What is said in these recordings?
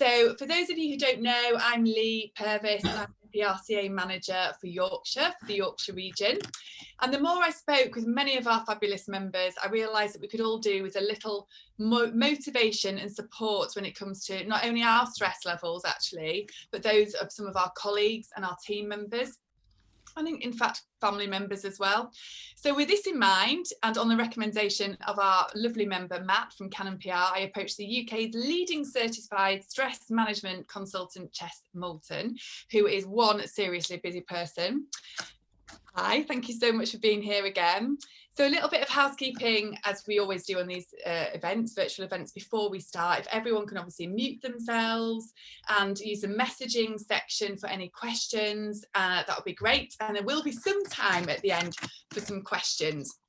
So for those of you who don't know, I'm Lee Purvis and I'm the PRCA manager for Yorkshire, for the Yorkshire region. And the more I spoke with many of our fabulous members, I realised that we could all do with a little motivation and support when it comes to not only our stress levels actually, but those of some of our colleagues and our team members. I think, in fact, family members as well. So with this in mind, and on the recommendation of our lovely member, Matt from Canon PR, I approached the UK's leading certified stress management consultant, Chess Moulton, who is one seriously busy person. Hi, thank you so much for being here again. So a little bit of housekeeping, as we always do on these events, virtual events, before we start. If everyone can obviously mute themselves and use the messaging section for any questions, that would be great. And there will be some time at the end for some questions.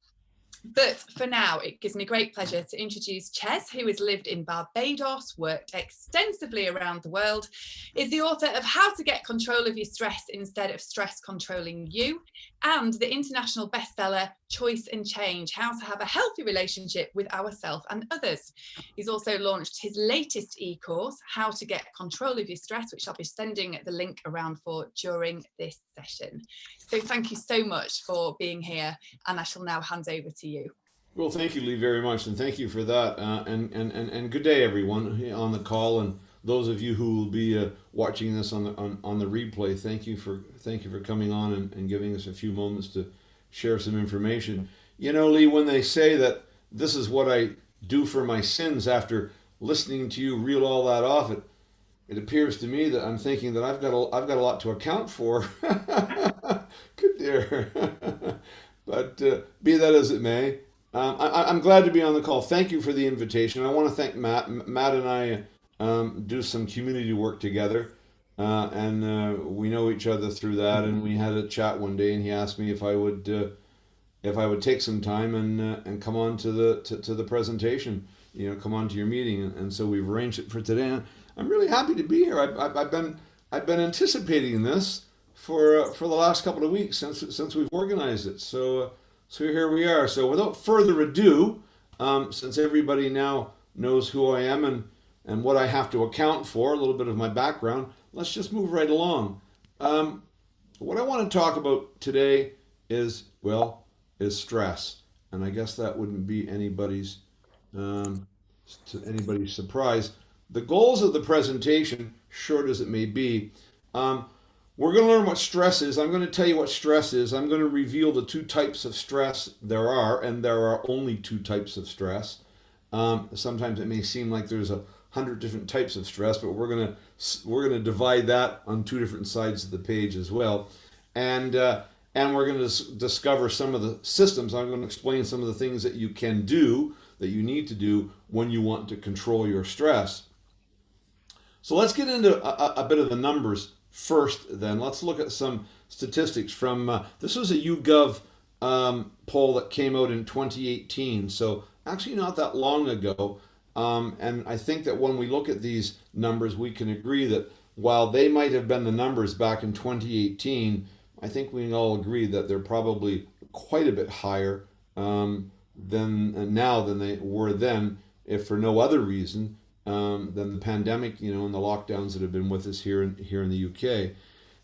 But for now, it gives me great pleasure to introduce Ches, who has lived in Barbados, worked extensively around the world, is the author of How to Get Control of Your Stress Instead of Stress Controlling You, and the international bestseller Choice and Change, How to Have a Healthy Relationship with Ourselves and Others. He's also launched his latest e-course, How to Get Control of Your Stress, which I'll be sending the link around for during this session. So thank you so much for being here, and I shall now hand over to you. Well, thank you, Lee, very much, and thank you for that. And good day, everyone on the call, and those of you who will be watching this on the replay. Thank you for coming on and giving us a few moments to share some information. You know, Lee, when they say that this is what I do for my sins after listening to you reel all that off, it appears to me that I'm thinking that I've got a lot to account for. Good dear. But be that as it may, I'm glad to be on the call. Thank you for the invitation. I want to thank Matt. Matt and I do some community work together, and we know each other through that. And we had a chat one day, and he asked me if I would take some time and come on to the presentation. You know, come on to your meeting, and so we've arranged it for today. And I'm really happy to be here. I've been anticipating this for the last couple of weeks since we've organized it. So here we are. So without further ado, since everybody now knows who I am and what I have to account for, a little bit of my background, let's just move right along. What I want to talk about today is stress, and I guess that wouldn't be anybody's surprise. The goals of the presentation, short as it may be, we're going to learn what stress is. I'm going to tell you what stress is. I'm going to reveal the two types of stress there are, and there are only two types of stress. Sometimes it may seem like there's 100 different types of stress, but we're going to divide that on two different sides of the page as well, and we're going to discover some of the systems. I'm going to explain some of the things that you can do, that you need to do when you want to control your stress. So let's get into a bit of the numbers first. Then let's look at some statistics from this was a YouGov poll that came out in 2018, so actually not that long ago. And I think that when we look at these numbers, we can agree that while they might have been the numbers back in 2018, I think we can all agree that they're probably quite a bit higher than they were then, if for no other reason than the pandemic, and the lockdowns that have been with us here in the UK.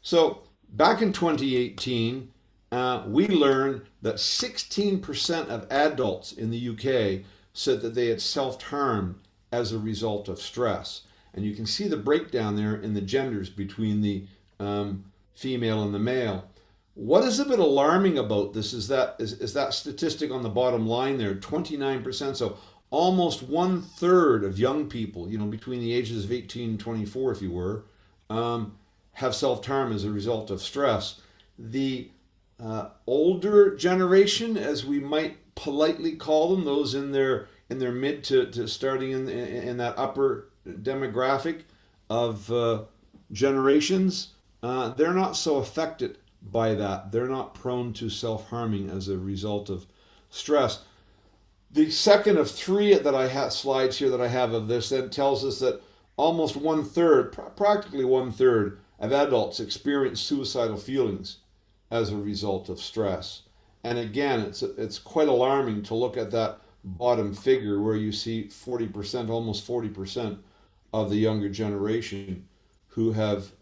So back in 2018, we learned that 16% of adults in the UK said that they had self-harmed as a result of stress. And you can see the breakdown there in the genders between the female and the male. What is a bit alarming about this is that statistic on the bottom line there, 29%. So almost 1/3 of young people, between the ages of 18 and 24, if you were, have self-harm as a result of stress. The older generation, as we might politely call them, those in their mid to starting in that upper demographic of generations, they're not so affected by that. They're not prone to self-harming as a result of stress. The second of three that I have slides here that I have of this then tells us that almost 1/3, practically 1/3 of adults experience suicidal feelings as a result of stress. And again, it's quite alarming to look at that bottom figure where you see 40%, almost 40% of the younger generation who have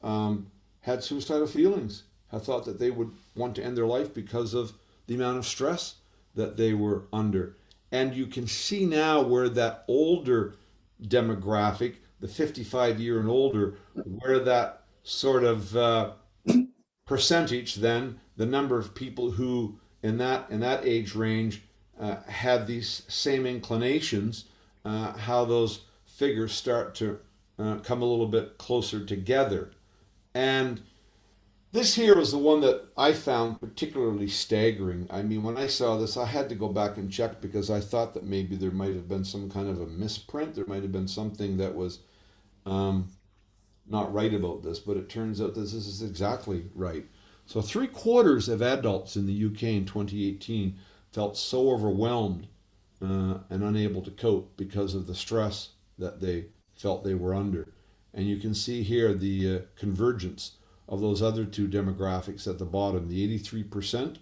had suicidal feelings, have thought that they would want to end their life because of the amount of stress that they were under. And you can see now where that older demographic, the 55-year and older, where that sort of percentage, then the number of people who in that age range had these same inclinations, how those figures start to come a little bit closer together. And this here was the one that I found particularly staggering. I mean, when I saw this, I had to go back and check because I thought that maybe there might have been some kind of a misprint. There might have been something that was not right about this, but it turns out this is exactly right. So 3/4 of adults in the UK in 2018 felt so overwhelmed and unable to cope because of the stress that they felt they were under. And you can see here the convergence of those other two demographics at the bottom, the 83%.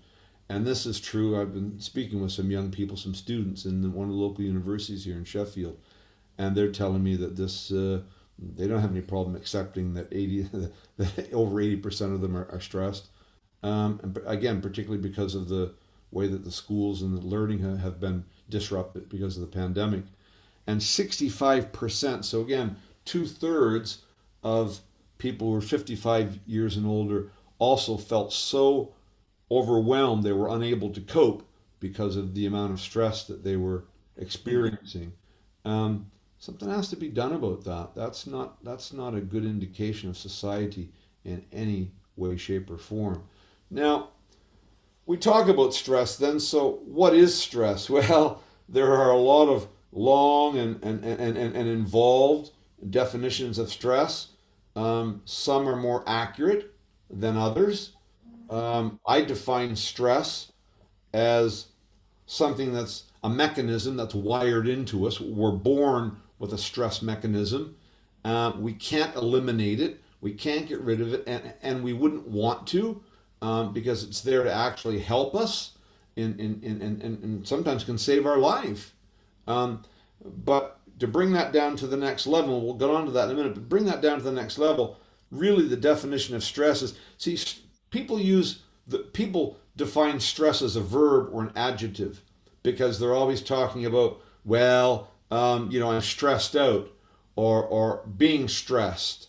And this is true. I've been speaking with some young people, some students in one of the local universities here in Sheffield, and they're telling me that this they don't have any problem accepting that that over 80% of them are stressed. And again, particularly because of the way that the schools and the learning have been disrupted because of the pandemic. And 65%, so again, 2/3 of people who were 55 years and older also felt so overwhelmed they were unable to cope because of the amount of stress that they were experiencing. Something has to be done about that. That's not a good indication of society in any way, shape, or form. Now, we talk about stress then, so what is stress? Well, there are a lot of long and involved definitions of stress. Some are more accurate than others. I define stress as something that's a mechanism that's wired into us. We're born with a stress mechanism. We can't eliminate it. We can't get rid of it, and we wouldn't want to because it's there to actually help us and sometimes can save our life. But to bring that down to the next level, we'll get on to that in a minute, but bring that down to the next level, really the definition of stress is, see, people define stress as a verb or an adjective because they're always talking about, well, I'm stressed out or being stressed,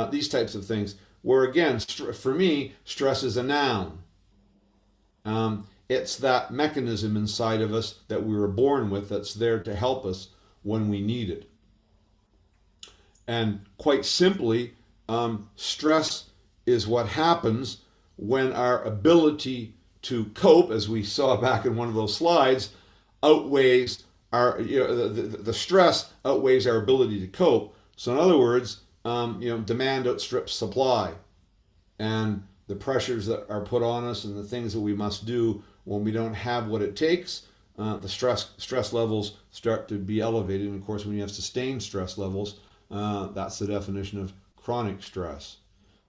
these types of things. Where again, for me, stress is a noun. It's that mechanism inside of us that we were born with that's there to help us when we need it. And quite simply, stress is what happens when our ability to cope, as we saw back in one of those slides, outweighs the stress outweighs our ability to cope. So in other words, demand outstrips supply, and the pressures that are put on us and the things that we must do when we don't have what it takes, the stress levels start to be elevated. And of course, when you have sustained stress levels, that's the definition of chronic stress.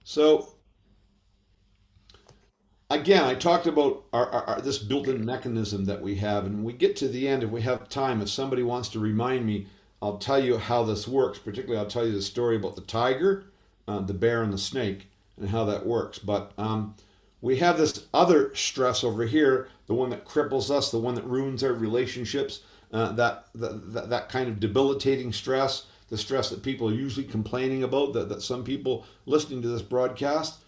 So again, I talked about this built-in mechanism that we have, and we get to the end, if we have time, if somebody wants to remind me, I'll tell you how this works. Particularly, I'll tell you the story about the tiger, the bear, and the snake, and how that works. But we have this other stress over here, the one that cripples us, the one that ruins our relationships, that kind of debilitating stress, the stress that people are usually complaining about, that some people listening to this broadcast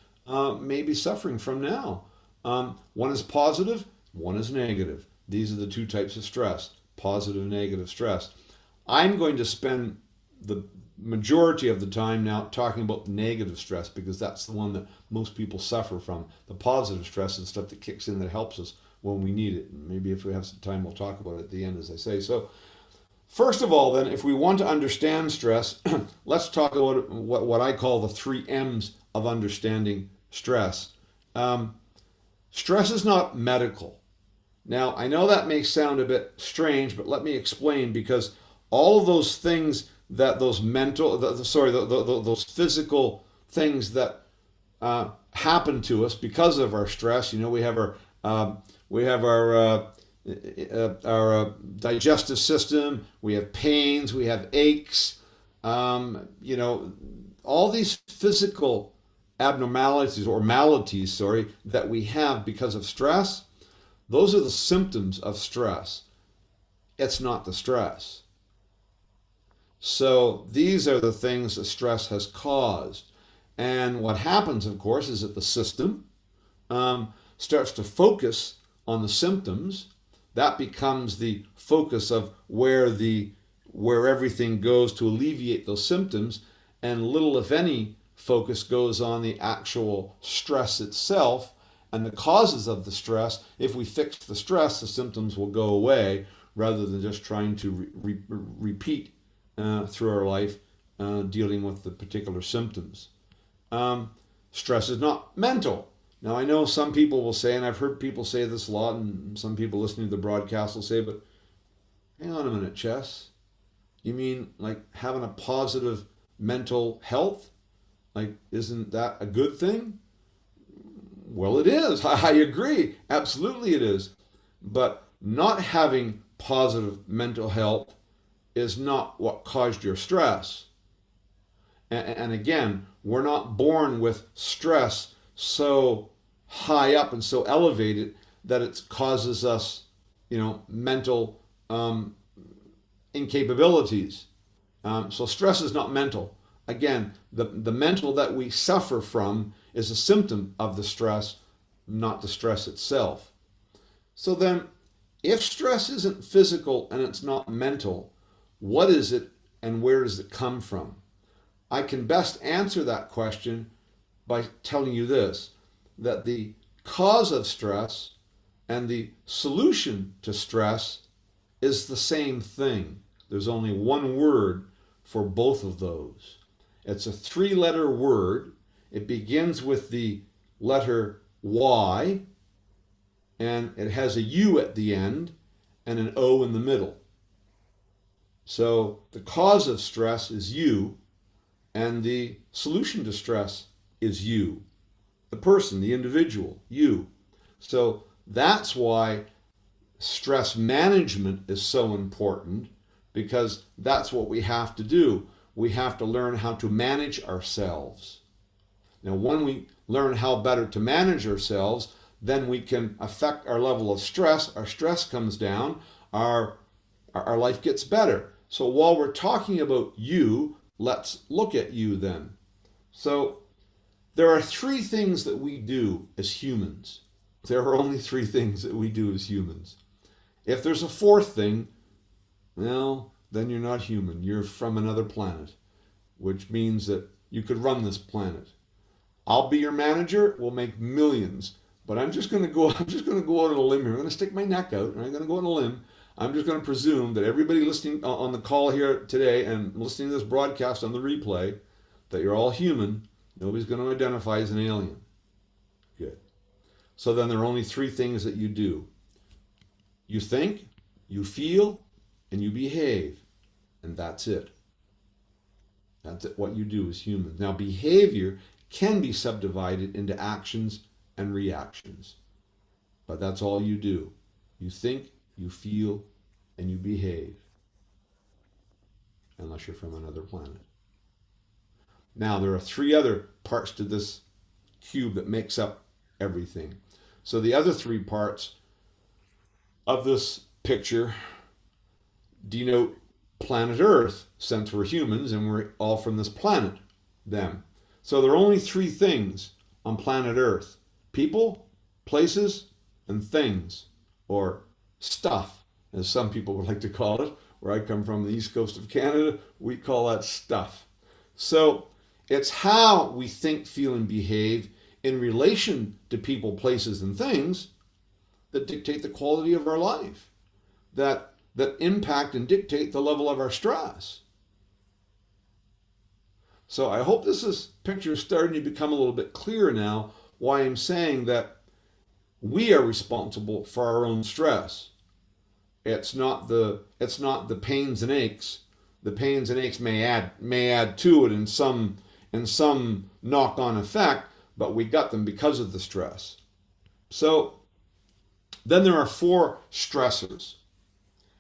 may be suffering from now. One is positive, one is negative. These are the two types of stress, positive and negative stress. I'm going to spend the majority of the time now talking about negative stress because that's the one that most people suffer from. The positive stress is stuff that kicks in that helps us when we need it. And maybe if we have some time, we'll talk about it at the end, as I say. So first of all, then, if we want to understand stress, let's talk about what I call the 3 M's of understanding stress. Stress is not medical. Now, I know that may sound a bit strange, but let me explain, because all of those things that those those physical things that happen to us because of our stress. We have our digestive system. We have pains. We have aches. All these physical abnormalities or maladies, that we have because of stress, those are the symptoms of stress. It's not the stress. So these are the things that stress has caused. And what happens, of course, is that the system starts to focus on the symptoms. That becomes the focus of where everything goes to alleviate those symptoms, and little, if any, focus goes on the actual stress itself and the causes of the stress. If we fix the stress, the symptoms will go away, rather than just trying to repeat through our life dealing with the particular symptoms. Stress is not mental. Now, I know some people will say, and I've heard people say this a lot, and some people listening to the broadcast will say, but hang on a minute, Chess. You mean like having a positive mental health? Like, isn't that a good thing? Well, it is. I agree. Absolutely it is. But not having positive mental health is not what caused your stress. And again, we're not born with stress so high up and so elevated that it causes us, mental incapabilities. So stress is not mental. Again, the mental that we suffer from is a symptom of the stress, not the stress itself. So then, if stress isn't physical and it's not mental, what is it and where does it come from? I can best answer that question by telling you this, that the cause of stress and the solution to stress is the same thing. There's only one word for both of those. It's a 3-letter word. It begins with the letter Y, and it has a U at the end and an O in the middle. So the cause of stress is you, and the solution to stress is you, the person, the individual, you. So that's why stress management is so important, because that's what we have to do. We have to learn how to manage ourselves. Now, when we learn how better to manage ourselves, then we can affect our level of stress. Our stress comes down, our life gets better. So while we're talking about you, let's look at you then. So there are 3 things that we do as humans. There are only 3 things that we do as humans. If there's a 4th thing, well, then you're not human. You're from another planet, which means that you could run this planet. I'll be your manager. We'll make millions. But I'm just going to go out on a limb here. I'm going to stick my neck out, and I'm going to go on a limb. I'm just going to presume that everybody listening on the call here today and listening to this broadcast on the replay, that you're all human. Nobody's going to identify as an alien. Good. So then there are only 3 things that you do. You think, you feel, and you behave. And that's it. That's what you do as humans. Now, behavior can be subdivided into actions and reactions. But that's all you do. You think, you feel, and you behave. Unless you're from another planet. Now, there are 3 other parts to this cube that makes up everything. So the other 3 parts of this picture denote planet Earth, since we're humans and we're all from this planet, them. So there are only 3 things on planet Earth: people, places, and things, or stuff, as some people would like to call it. Where I come from, the east coast of Canada, we call that stuff. So it's how we think, feel, and behave in relation to people, places, and things that dictate the quality of our life, that impact and dictate the level of our stress. So I hope this picture is starting to become a little bit clearer now, why I'm saying that we are responsible for our own stress. It's not the pains and aches. The pains and aches may add to it in some knock-on effect, but we got them because of the stress. So then there are 4 stressors.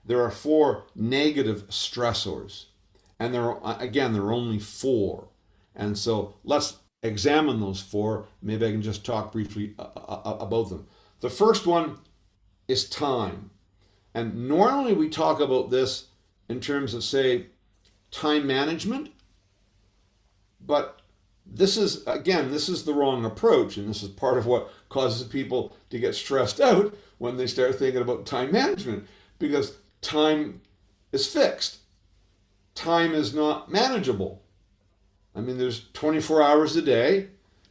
There are 4 negative stressors. And there are only four. And so let's examine those four. Maybe I can just talk briefly about them. The first one is time. And normally we talk about this in terms of, say, time management, but this is the wrong approach, and this is part of what causes people to get stressed out when they start thinking about time management, because time is fixed. Time is not manageable. I mean, there's 24 hours a day,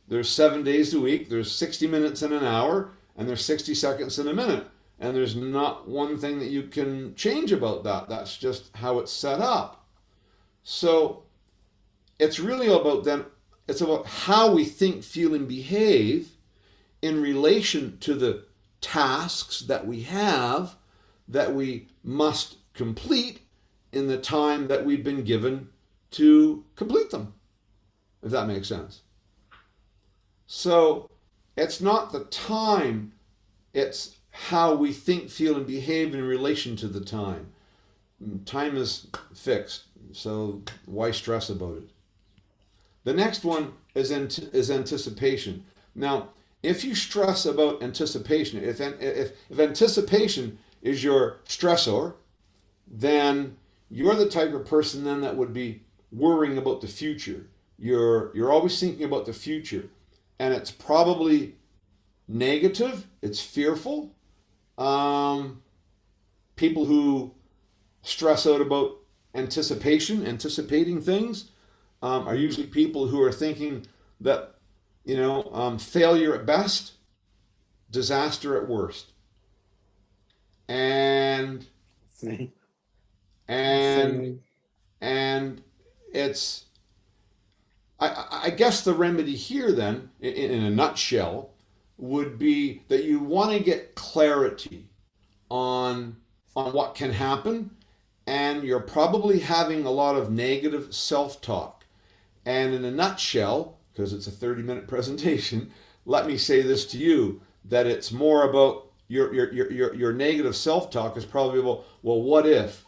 there's 7 days a week, there's 60 minutes in an hour, and there's 60 seconds in a minute. And there's not one thing that you can change about that. That's just how it's set up. So it's really it's about how we think, feel, and behave in relation to the tasks that we have that we must complete in the time that we've been given to complete them, if that makes sense. So it's not the time, it's how we think, feel, and behave in relation to the time. Time is fixed, so why stress about it? The next one is anticipation. Now, if you stress about anticipation, if anticipation is your stressor, then you're the type of person then that would be worrying about the future. You're always thinking about the future, and it's probably negative. It's fearful. People who stress out about anticipating things, are usually people who are thinking that, failure at best, disaster at worst. And it's, I guess the remedy here then, in a nutshell, would be that you want to get clarity on what can happen, and you're probably having a lot of negative self-talk. And in a nutshell, because it's a 30-minute presentation, let me say this to you, that it's more about your negative self-talk is probably about, well, what if?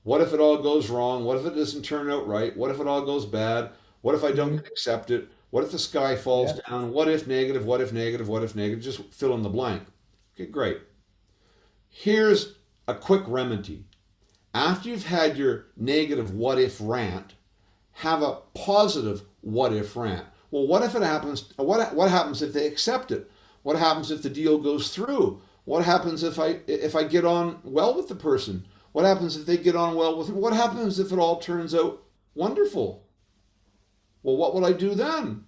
What if it all goes wrong? What if it doesn't turn out right? What if it all goes bad? What if I don't accept it? What if the sky falls down? What if negative? What if negative? What if negative? Just fill in the blank. Okay, great. Here's a quick remedy. After you've had your negative what if rant, have a positive what if rant. Well, what if it happens? What happens if they accept it? What happens if the deal goes through? What happens if I get on well with the person? What happens if they get on well with me? What happens if it all turns out wonderful? Well, what will I do then?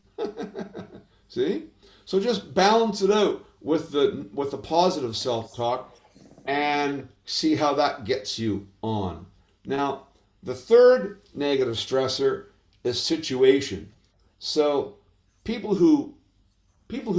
See? So just balance it out with the positive self-talk and see how that gets you on. Now, the third negative stressor is situation. So people who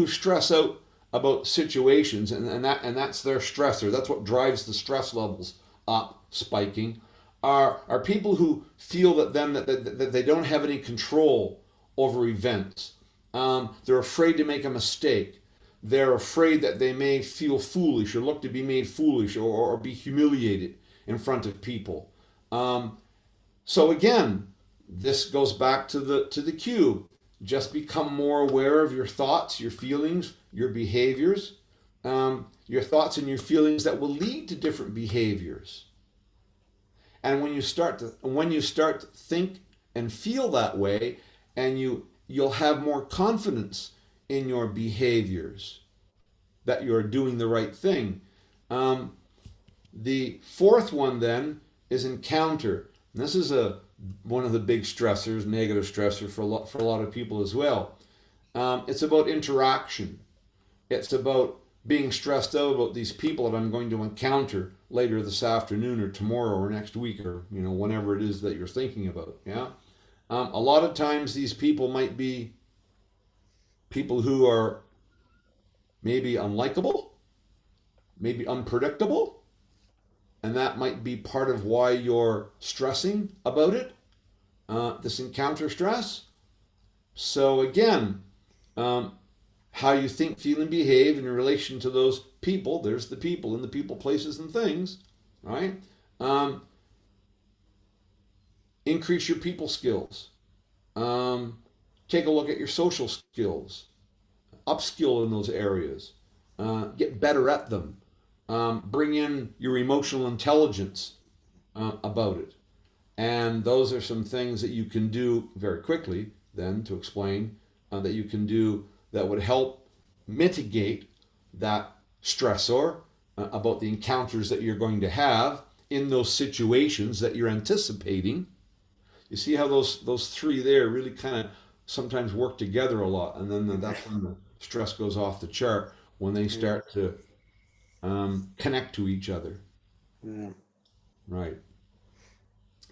stress out about situations, and that's their stressor, that's what drives the stress levels up, spiking, are people who feel that they don't have any control over events. They're afraid to make a mistake. They're afraid that they may feel foolish or look to be made foolish or be humiliated in front of people. So again, this goes back to the cue. Just become more aware of your thoughts, your feelings, your behaviors, your thoughts and your feelings that will lead to different behaviors. And when you start to think and feel that way, and you'll have more confidence in your behaviors, that you're doing the right thing. The fourth one then is encounter. And this is one of the big stressors, negative stressor for a lot of people as well. It's about interaction. It's about being stressed out about these people that I'm going to encounter later this afternoon or tomorrow or next week or whenever it is that you're thinking about. Yeah. A lot of times these people might be people who are maybe unlikable, maybe unpredictable, and that might be part of why you're stressing about it, this encounter stress. So again, how you think, feel, and behave in relation to those people, there's the people and the people, places, and things, right? Increase your people skills. Take a look at your social skills. Upskill in those areas. Get better at them. Bring in your emotional intelligence about it. And those are some things that you can do very quickly, then, to explain, that you can do that would help mitigate that stressor about the encounters that you're going to have in those situations that you're anticipating. You see how those three there really kind of sometimes work together a lot, and then that's when the stress goes off the chart, when they start to connect to each other. Yeah. Right.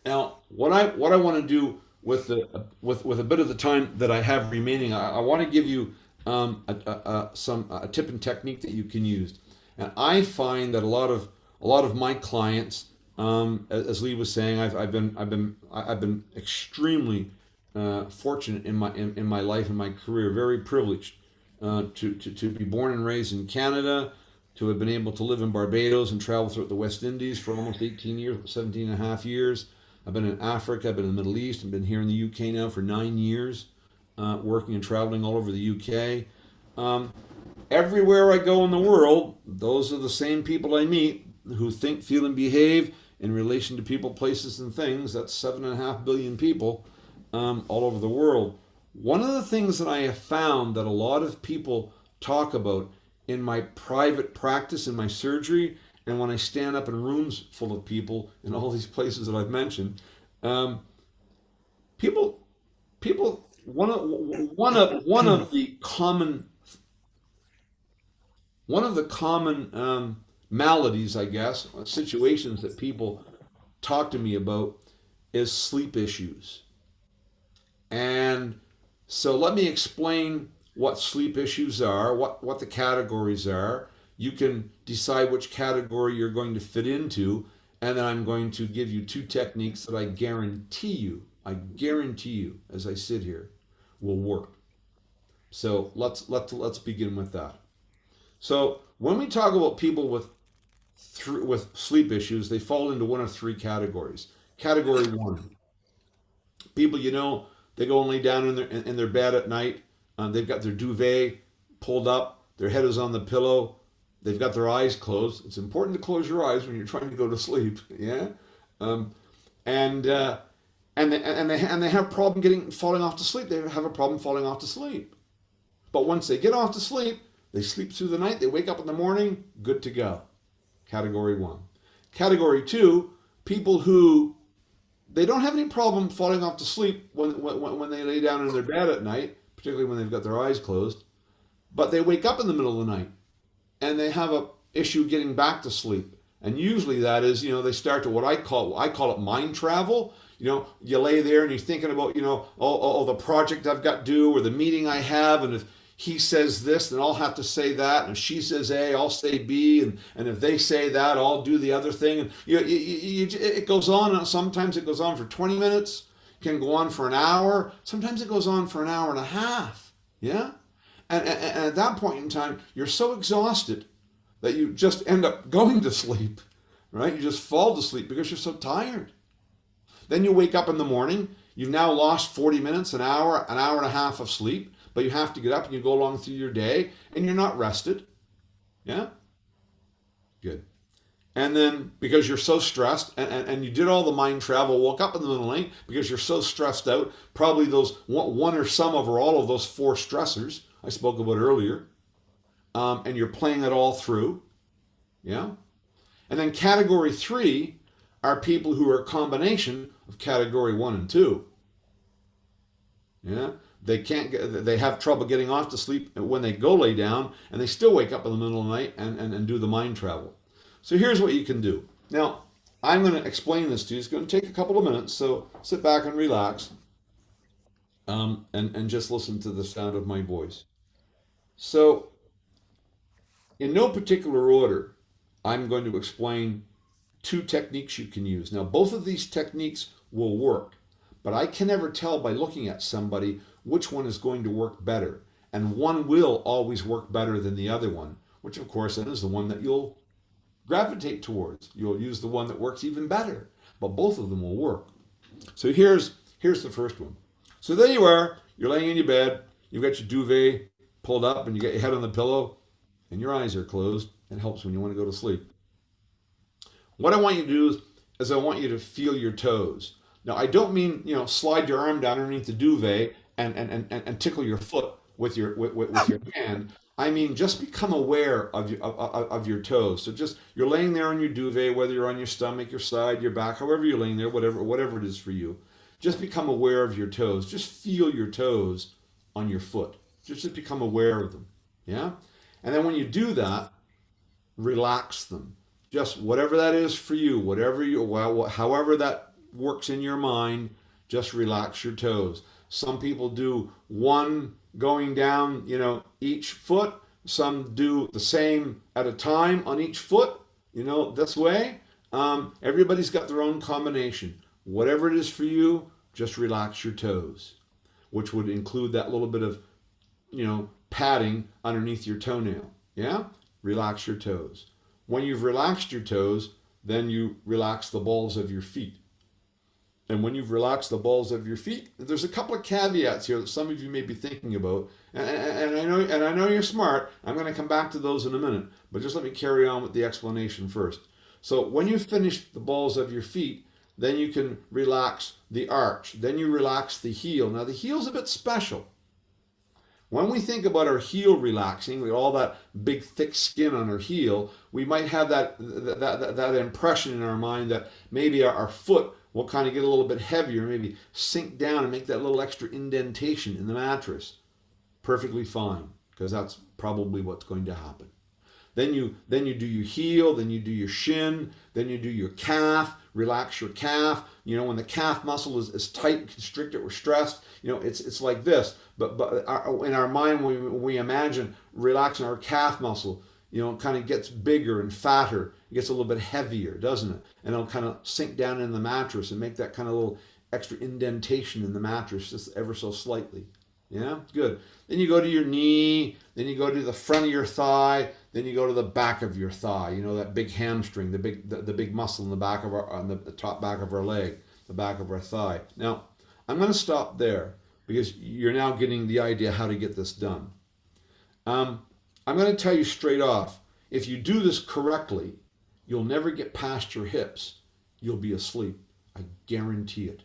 Now, what I want to do with a bit of the time that I have remaining, I want to give you a tip and technique that you can use. And I find that a lot of my clients, as Lee was saying, I've been extremely fortunate in my life and my career, very privileged to be born and raised in Canada, to have been able to live in Barbados and travel throughout the West Indies for almost 18 years, 17 and a half years. I've been in Africa, I've been in the Middle East, I've been here in the UK now for 9 years, working and traveling all over the UK. Everywhere I go in the world, those are the same people I meet who think, feel, and behave in relation to people, places, and things. That's 7.5 billion people all over the world. One of the things that I have found that a lot of people talk about in my private practice, in my surgery, and when I stand up in rooms full of people in all these places that I've mentioned, people, one of the common maladies, I guess, situations that people talk to me about is sleep issues. And so let me explain what sleep issues are, what the categories are. You can decide which category you're going to fit into, and then I'm going to give you 2 techniques that I guarantee you, as I sit here, will work. So let's begin with that. So when we talk about people with sleep issues, they fall into one of 3 categories. Category 1, people, they go and lay down in their bed at night. They've got their duvet pulled up, their head is on the pillow, they've got their eyes closed. It's important to close your eyes when you're trying to go to sleep. Yeah, and they have problem falling off to sleep. They have a problem falling off to sleep. But once they get off to sleep, they sleep through the night. They wake up in the morning, good to go. Category 1. Category 2, people who they don't have any problem falling off to sleep when they lay down in their bed at night, particularly when they've got their eyes closed, but they wake up in the middle of the night and they have a issue getting back to sleep. And usually that is, they start to what I call it mind travel. You lay there and you're thinking about, the project I've got due or the meeting I have, and if he says this, then I'll have to say that, and if she says A, I'll say B, and if they say that, I'll do the other thing. And it goes on, and sometimes it goes on for 20 minutes, can go on for an hour, sometimes it goes on for an hour and a half. Yeah? And at that point in time, you're so exhausted that you just end up going to sleep, right? You just fall to sleep because you're so tired. Then you wake up in the morning, you've now lost 40 minutes, an hour and a half of sleep, but you have to get up and you go along through your day and you're not rested. Yeah? Good. And then because you're so stressed and you did all the mind travel, woke up in the middle of the night because you're so stressed out, probably those one or some of or all of those 4 stressors I spoke about earlier, and you're playing it all through. Yeah? And then category 3 are people who are a combination of category 1 and 2. Yeah? They have trouble getting off to sleep when they go lay down, and they still wake up in the middle of the night and do the mind travel. So here's what you can do. Now, I'm going to explain this to you. It's going to take a couple of minutes, so sit back and relax, and just listen to the sound of my voice. So, in no particular order, I'm going to explain 2 techniques you can use. Now, both of these techniques will work, but I can never tell by looking at somebody which one is going to work better. And one will always work better than the other one, which of course then is the one that you'll gravitate towards. You'll use the one that works even better, but both of them will work. So here's the first one. So there you are. You're laying in your bed. You've got your duvet pulled up, and you got your head on the pillow, and your eyes are closed. It helps when you want to go to sleep. What I want you to do is I want you to feel your toes. Now, I don't mean, slide your arm down underneath the duvet and tickle your foot with your hand. I mean, just become aware of your toes. So just, you're laying there on your duvet, whether you're on your stomach, your side, your back, however you're laying there, whatever it is for you. Just become aware of your toes. Just feel your toes on your foot. Just become aware of them. Yeah? And then when you do that, relax them. Just whatever that is for you, however that works in your mind, just relax your toes. Some people do one going down, each foot. Some do the same at a time on each foot, this way. Everybody's got their own combination. Whatever it is for you, just relax your toes, which would include that little bit of, padding underneath your toenail. Yeah? Relax your toes. When you've relaxed your toes, then you relax the balls of your feet. And when you've relaxed the balls of your feet, there's a couple of caveats here that some of you may be thinking about. And I know you're smart. I'm going to come back to those in a minute. But just let me carry on with the explanation first. So when you've finished the balls of your feet, then you can relax the arch. Then you relax the heel. Now the heel's a bit special. When we think about our heel relaxing, with all that big thick skin on our heel, we might have that impression in our mind that maybe our foot will kind of get a little bit heavier, maybe sink down and make that little extra indentation in the mattress. Perfectly fine, because that's probably what's going to happen. Then you do your heel, then you do your shin, then you do your calf, relax your calf. When the calf muscle is tight, constricted, or stressed, it's like this. But in our mind, when we imagine relaxing our calf muscle, it kind of gets bigger and fatter. It gets a little bit heavier, doesn't it? And it'll kind of sink down in the mattress and make that kind of little extra indentation in the mattress just ever so slightly. Yeah, good. Then you go to your knee, then you go to the front of your thigh, then you go to the back of your thigh. That big hamstring, the big muscle in the back of on the top back of our leg, the back of our thigh. Now, I'm going to stop there because you're now getting the idea how to get this done. I'm going to tell you straight off, if you do this correctly, you'll never get past your hips. You'll be asleep. I guarantee it.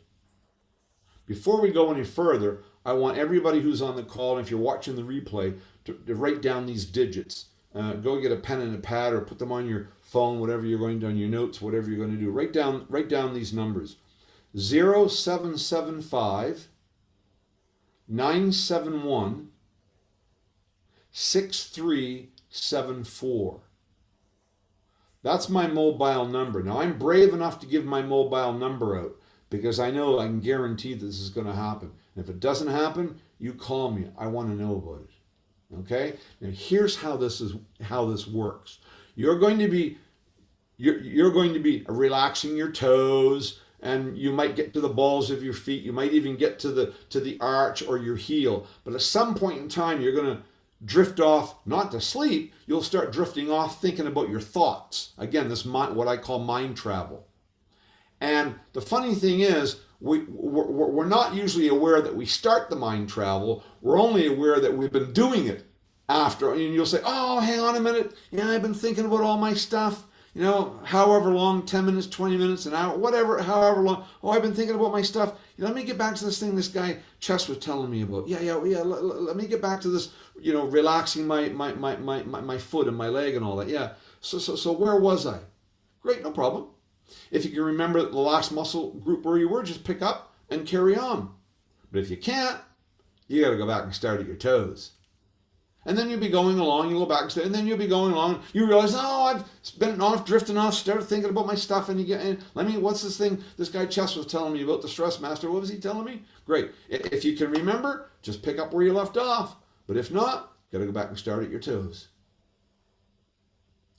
Before we go any further, I want everybody who's on the call, and if you're watching the replay, to write down these digits. Go get a pen and a pad or put them on your phone, whatever you're going to, on your notes, whatever you're going to do. Write down these numbers. 0775 971 6374. That's my mobile number. Now, I'm brave enough to give my mobile number out because I know I can guarantee this is going to happen. And if it doesn't happen, you call me. I want to know about it. Okay? Now, here's how this works. You're going to be relaxing your toes, and you might get to the balls of your feet. You might even get to the arch or your heel. But at some point in time, you're going to drift off, not to sleep. You'll start drifting off thinking about your thoughts. Again, this what I call mind travel. And the funny thing is, we're not usually aware that we start the mind travel. We're only aware that we've been doing it after. And you'll say, oh, hang on a minute. I've been thinking about all my stuff. However long, 10 minutes, 20 minutes, an hour, whatever, however long. Oh, I've been thinking about my stuff. Let me get back to this thing this guy Chess was telling me about. Yeah. Let me get back to this, relaxing my foot and my leg and all that. Yeah. So where was I? Great, no problem. If you can remember the last muscle group where you were, just pick up and carry on. But if you can't, you got to go back and start at your toes. And then you'll be going along, you go back and start, and then you'll be going along. You realize, oh, I've been off, drifting off, started thinking about my stuff, and you get in. What's this thing this guy Chess was telling me about, the Stress Master? What was he telling me? Great. If you can remember, just pick up where you left off. But if not, got to go back and start at your toes.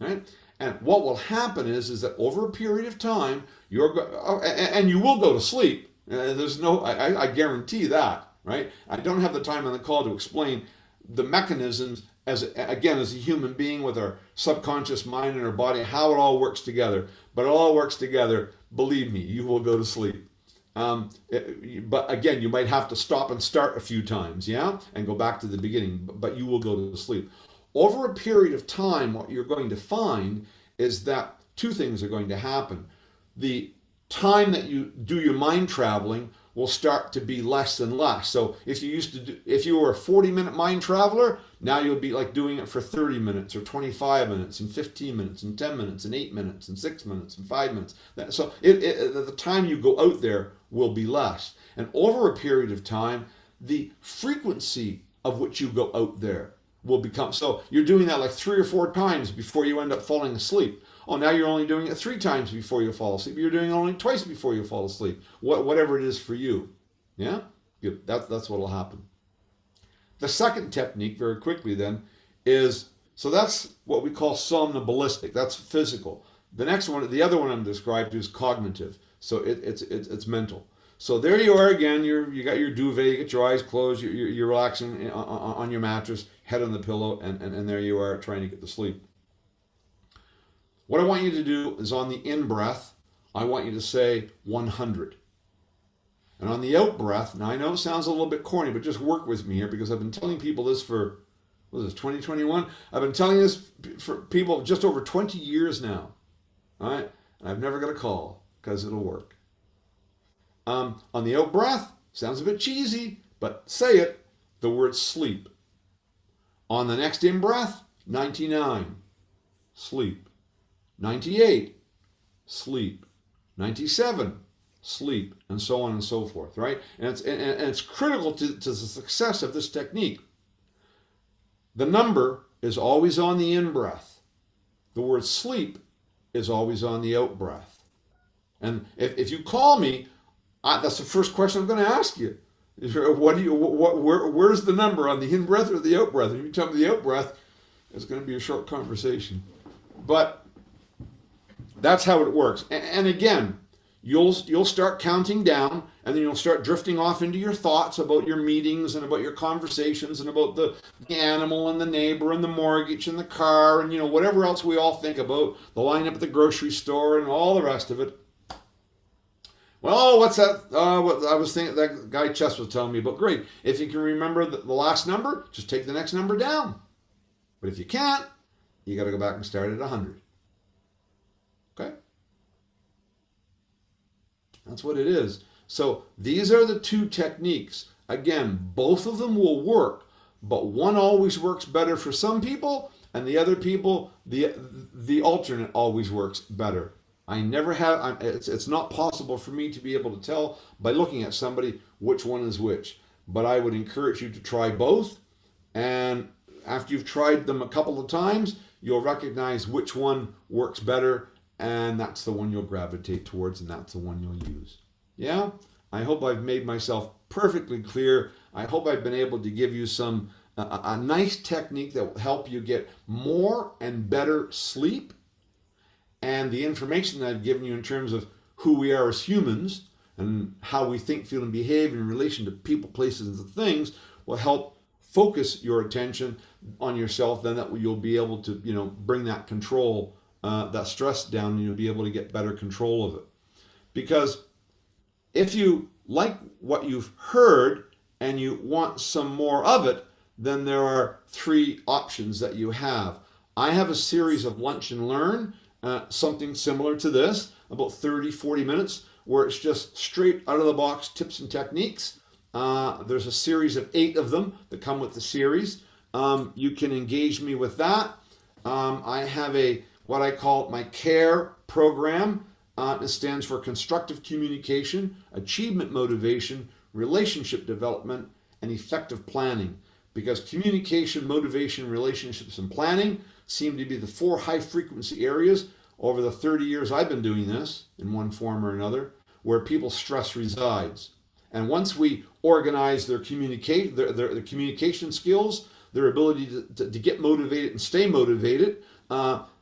Right? And what will happen is that over a period of time, and you will go to sleep. I guarantee that, right? I don't have the time on the call to explain the mechanisms as a human being with our subconscious mind and our body, how it all works together. But it all works together. Believe me, you will go to sleep. But again, you might have to stop and start a few times, yeah, and go back to the beginning, but you will go to sleep. Over a period of time, what you're going to find is that two things are going to happen. The time that you do your mind traveling will start to be less and less. So if you were a 40-minute mind traveler, now you'll be like doing it for 30 minutes or 25 minutes and 15 minutes and 10 minutes and 8 minutes and 6 minutes and 5 minutes. So the time you go out there will be less. And over a period of time, the frequency of which you go out there will become, so you're doing that like 3 or 4 times before you end up falling asleep. Oh, now you're only doing it 3 times before you fall asleep. You're doing it only twice before you fall asleep. Whatever it is for you. Yeah? Good. That's what will happen. The second technique, very quickly then, is, so that's what we call somnambulistic. That's physical. The next one, the other one I'm described is cognitive. So it's mental. So there you are again. You got your duvet, you get your eyes closed, you're relaxing on your mattress, head on the pillow, and there you are trying to get to sleep. What I want you to do is on the in-breath, I want you to say 100. And on the out-breath, now I know it sounds a little bit corny, but just work with me here because I've been telling people this for, what is this, 2021? I've been telling this for people just over 20 years now. All right? And I've never got a call because it'll work. On the out-breath, sounds a bit cheesy, but say it, the word sleep. On the next in-breath, 99, sleep. 98, sleep. 97, sleep, and so on and so forth, right? And it's critical to the success of this technique. The number is always on the in-breath. The word sleep is always on the out-breath. And if you call me, that's the first question I'm going to ask you. Where's the number on the in-breath or the out-breath? If you tell me the out-breath, it's going to be a short conversation. But that's how it works. And again, you'll start counting down, and then you'll start drifting off into your thoughts about your meetings and about your conversations and about the animal and the neighbor and the mortgage and the car and whatever else we all think about, the line up at the grocery store and all the rest of it. Well, what's that? What I was thinking, that guy Chess was telling me about. Great. If you can remember the last number, just take the next number down. But if you can't, you got to go back and start at 100. Okay? That's what it is. So these are the two techniques. Again, both of them will work, but one always works better for some people, and the other people, the alternate always works better. I never have, it's not possible for me to be able to tell by looking at somebody which one is which. But I would encourage you to try both, and after you've tried them a couple of times, you'll recognize which one works better, and that's the one you'll gravitate towards, and that's the one you'll use. Yeah? I hope I've made myself perfectly clear. I hope I've been able to give you a nice technique that will help you get more and better sleep. And the information that I've given you in terms of who we are as humans and how we think, feel, and behave in relation to people, places, and things will help focus your attention on yourself. Then you'll be able to, bring that control, that stress down, and you'll be able to get better control of it. Because if you like what you've heard and you want some more of it, then there are 3 options that you have. I have a series of Lunch and Learn, something similar to this, about 30-40 minutes, where it's just straight out of the box tips and techniques. There's a series of 8 of them that come with the series. You can engage me with that. I have what I call my CARE program. It stands for Constructive Communication, Achievement Motivation, Relationship Development, and Effective Planning. Because communication, motivation, relationships, and planning seem to be the 4 high-frequency areas over the 30 years I've been doing this in one form or another, where people's stress resides. And once we organize their communication skills, their ability to get motivated and stay motivated,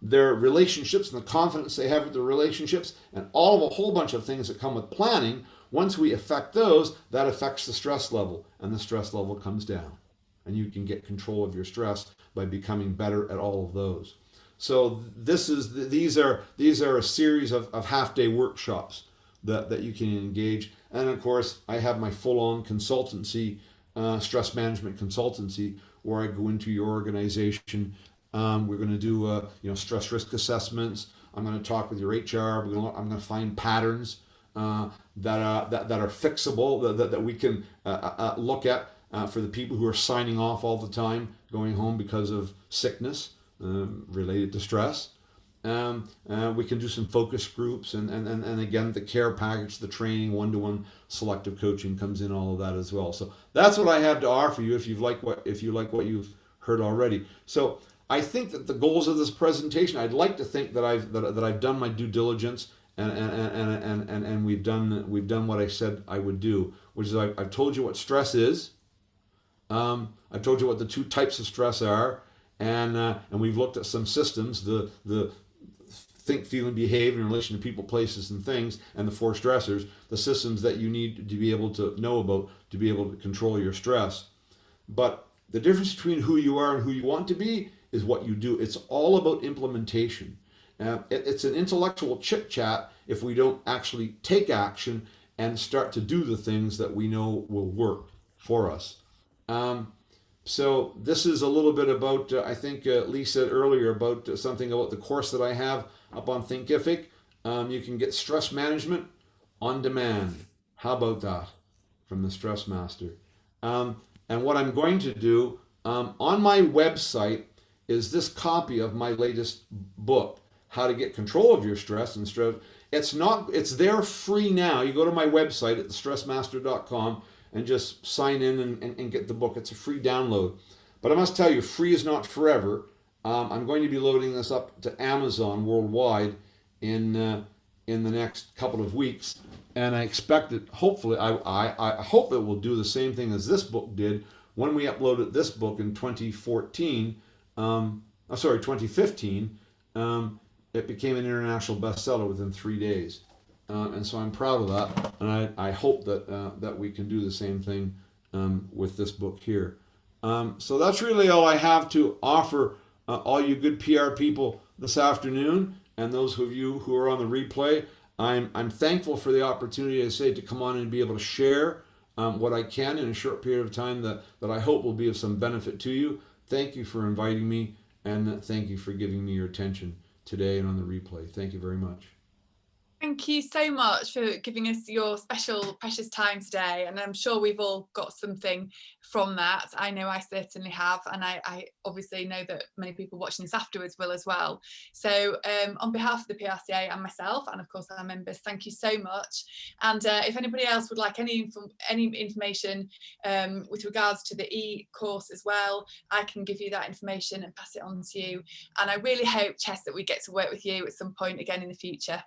their relationships and the confidence they have with their relationships, and all of a whole bunch of things that come with planning, once we affect those, that affects the stress level, and the stress level comes down. And you can get control of your stress by becoming better at all of those. So these are a series of half-day workshops. that you can engage. And of course, I have my full-on consultancy, stress management consultancy, where I go into your organization. We're going to do stress risk assessments. I'm going to talk with your HR. I'm going to find patterns that are fixable, that we can look at for the people who are signing off all the time, going home because of sickness related to stress. We can do some focus groups, and again, the care package, the training, one-to-one selective coaching comes in all of that as well. So that's what I have to offer you if you like what you've heard already. So I think that the goals of this presentation, I'd like to think that I've done my due diligence, and we've done what I said I would do, which is I've told you what stress is. I've told you what the 2 types of stress are, and we've looked at some systems, the think, feel, and behave in relation to people, places, and things, and the 4 stressors, the systems that you need to be able to know about to be able to control your stress. But the difference between who you are and who you want to be is what you do. It's all about implementation. It's an intellectual chit chat if we don't actually take action and start to do the things that we know will work for us. So this is a little bit about, I think Lee said earlier about something about the course that I have up on Thinkific. You can get stress management on demand. How about that? From the Stress Master. And what I'm going to do on my website is this copy of my latest book, How to Get Control of Your Stress and Stress. It's there free now. You go to my website at thestressmaster.com and just sign in and get the book. It's a free download. But I must tell you, free is not forever. I'm going to be loading this up to Amazon worldwide in the next couple of weeks. And I expect it, hopefully, I hope it will do the same thing as this book did when we uploaded this book in 2015. 2015. It became an international bestseller within 3 days. And so I'm proud of that, and I hope that we can do the same thing with this book here. So that's really all I have to offer all you good PR people this afternoon, and those of you who are on the replay. I'm thankful for the opportunity, I say, to come on and be able to share what I can in a short period of time that I hope will be of some benefit to you. Thank you for inviting me, and thank you for giving me your attention today and on the replay. Thank you very much. Thank you so much for giving us your special, precious time today. And I'm sure we've all got something from that. I know I certainly have. And I obviously know that many people watching this afterwards will as well. So on behalf of the PRCA and myself, and of course our members, thank you so much. And if anybody else would like any information with regards to the e-course as well, I can give you that information and pass it on to you. And I really hope, Chess, that we get to work with you at some point again in the future.